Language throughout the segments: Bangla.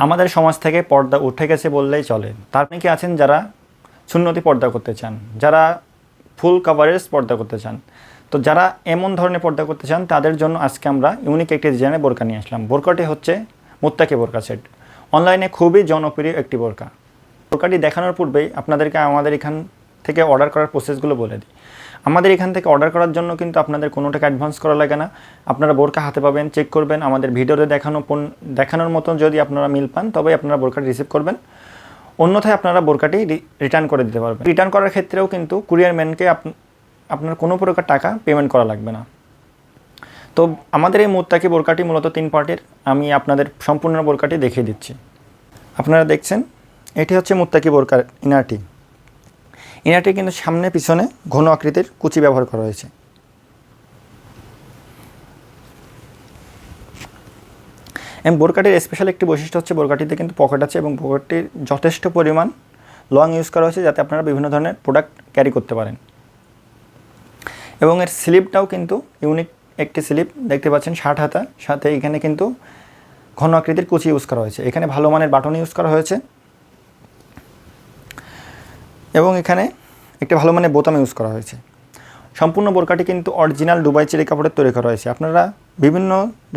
আমাদের সমাজ থেকে পর্দা উঠে গেছে বললেই চলে। তার অনেকে আছেন যারা সুন্নতি পর্দা করতে চান, যারা ফুল কভারেজ পর্দা করতে চান। তো যারা এমন ধরনের পর্দা করতে চান তাদের জন্য আজকে আমরা ইউনিক একটি ডিজাইনের বোরকা নিয়ে আসলাম। বোরকাটি হচ্ছে মুত্তাকি বোরকা সেট। অনলাইনে খুবই জনপ্রিয় একটি বোরকা। বোরকাটি দেখানোর পূর্বেই আপনাদেরকে আমাদের এখান থেকে অর্ডার করার প্রসেসগুলো বলে দিই। আমাদের এখান থেকে অর্ডার করার জন্য কিন্তু আপনাদের কোনো টাকা অ্যাডভান্স করা লাগে না। আপনারা বোরকা হাতে পাবেন, চেক করবেন, আমাদের ভিডিওতে দেখানোর মতন যদি আপনারা মিল পান তবে আপনারা বোরকাটি রিসিভ করবেন। অন্যথায় আপনারা বোরকাটি রিটার্ন করে দিতে পারবেন। রিটার্ন করার ক্ষেত্রেও কিন্তু কুরিয়ার ম্যানকে আপনার কোনো প্রকার টাকা পেমেন্ট করা লাগবে না। তো আমাদের এই মুত্তাকি বোরকাটি মূলত 3 পার্টের। আমি আপনাদের সম্পূর্ণ বোরকাটি দেখিয়ে দিচ্ছি। আপনারা দেখছেন এটি হচ্ছে মুত্তাকি বোরকার ইনারটি। ইনারটি কিন্তু সামনে পিছনে ঘন আকৃতির কুচি ব্যবহার করা হয়েছে। এবং বোরকাটির স্পেশাল একটি বৈশিষ্ট্য হচ্ছে বোরকাটিতে কিন্তু পকেট আছে এবং পকেটটির যথেষ্ট পরিমাণ লং ইউজ করা হয়েছে যাতে আপনারা বিভিন্ন ধরনের প্রোডাক্ট ক্যারি করতে পারেন। এবং এর স্লিপটাও কিন্তু ইউনিক একটি স্লিপ দেখতে পাচ্ছেন, 60 হাতা, সাথে এখানে কিন্তু ঘন আকৃতির কুচি ইউজ করা হয়েছে। এখানে ভালো মানের বাটন ইউজ করা হয়েছে এবং এখানে একটি ভালো মানের বোতাম ইউজ করা হয়েছে। সম্পূর্ণ বোরকাটি কিন্তু অরিজিনাল দুবাই চেরি কাপড়ের তৈরি করা হয়েছে। আপনারা বিভিন্ন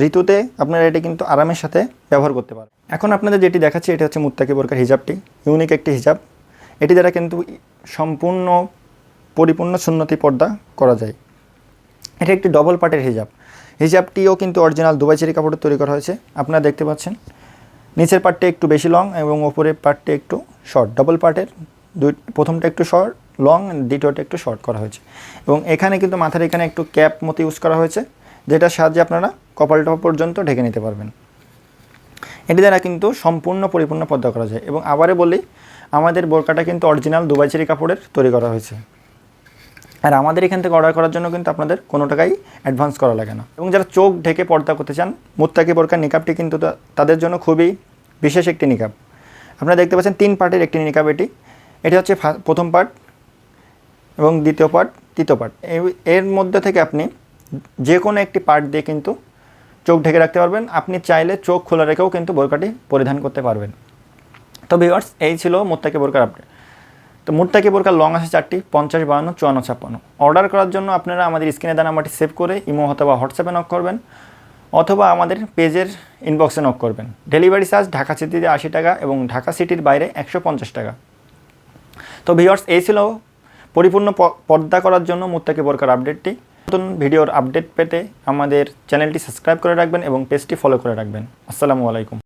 ঋতুতে আপনারা এটি কিন্তু আরামের সাথে ব্যবহার করতে পারেন। এখন আপনাদের যেটি দেখাচ্ছি এটি হচ্ছে মুত্তাকি বোরকার হিজাবটি। ইউনিক একটি হিজাব। এটি দ্বারা কিন্তু সম্পূর্ণ পরিপূর্ণ সুন্নতি পর্দা করা যায়। এটা একটি ডবল পার্টের হিজাব। হিজাবটিও কিন্তু অরিজিনাল দুবাই চেরি কাপড়ের তৈরি করা হয়েছে। আপনারা দেখতে পাচ্ছেন নিচের পার্টটি একটু বেশি লং এবং ওপরের পার্টটি একটু শর্ট। ডবল পার্টের প্রথমটা একটু শর্ট লং, দ্বিতীয়টা একটু শর্ট করা হয়েছে। এবং এখানে কিন্তু মাথার এখানে একটু ক্যাপ মতো ইউজ করা হয়েছে, যেটার সাহায্যে আপনারা কপালটা পর্যন্ত ঢেকে নিতে পারবেন। এটি দ্বারা কিন্তু সম্পূর্ণ পরিপূর্ণ পর্দা করা যায়। এবং আবারও বলি, আমাদের বোরকাটা কিন্তু অরিজিনাল দুবাই চেরি কাপড়ের তৈরি করা হয়েছে। আর আমাদের এখান থেকে অর্ডার করার জন্য কিন্তু আপনাদের কোনো টাকাই অ্যাডভান্স করা লাগে না। এবং যারা চোখ ঢেকে পর্দা করতে চান, মুত্তাকি বোরকার নিকাবটি কিন্তু তাদের জন্য খুবই বিশেষ একটি নিকাব। আপনারা দেখতে পাচ্ছেন 3 পার্টের একটি নিকাব এটি। এটি হচ্ছে প্রথম পার্ট এবং দ্বিতীয় পার্ট, তৃতীয় পার্ট। এর মধ্যে থেকে আপনি যে কোনো একটি পার্ট দিয়ে কিন্তু চোখ ঢেকে রাখতে পারবেন। আপনি চাইলে চোখ খোলা রেখেও কিন্তু বোরকাটি পরিধান করতে পারবেন। তো ভিউয়ার্স, এই ছিল মুত্তাকি বোরকার আপডেট। তো মুত্তাকি বোরকার লং আছে 4টি, 50, 52, 54, 56। অর্ডার করার জন্য আপনারা আমাদের স্ক্রিনে দেওয়া নাম্বারটি সেভ করে ইমো অথবা হোয়াটসঅ্যাপে নক করবেন অথবা আমাদের পেজের ইনবক্সে নক করবেন। ডেলিভারি চার্জ ঢাকা সিটিতে 80 টাকা এবং ঢাকা সিটির বাইরে 150 টাকা। তো ভিউয়ার্স, এই ছিল পরিপূর্ণ পর্দা করার জন্য মুত্তাকি বোরকার আপডেটটি। নতুন ভিডিওর আপডেট পেতে আমাদের চ্যানেলটি সাবস্ক্রাইব করে রাখবেন এবং পেজটি ফলো করে রাখবেন। আসসালামু আলাইকুম।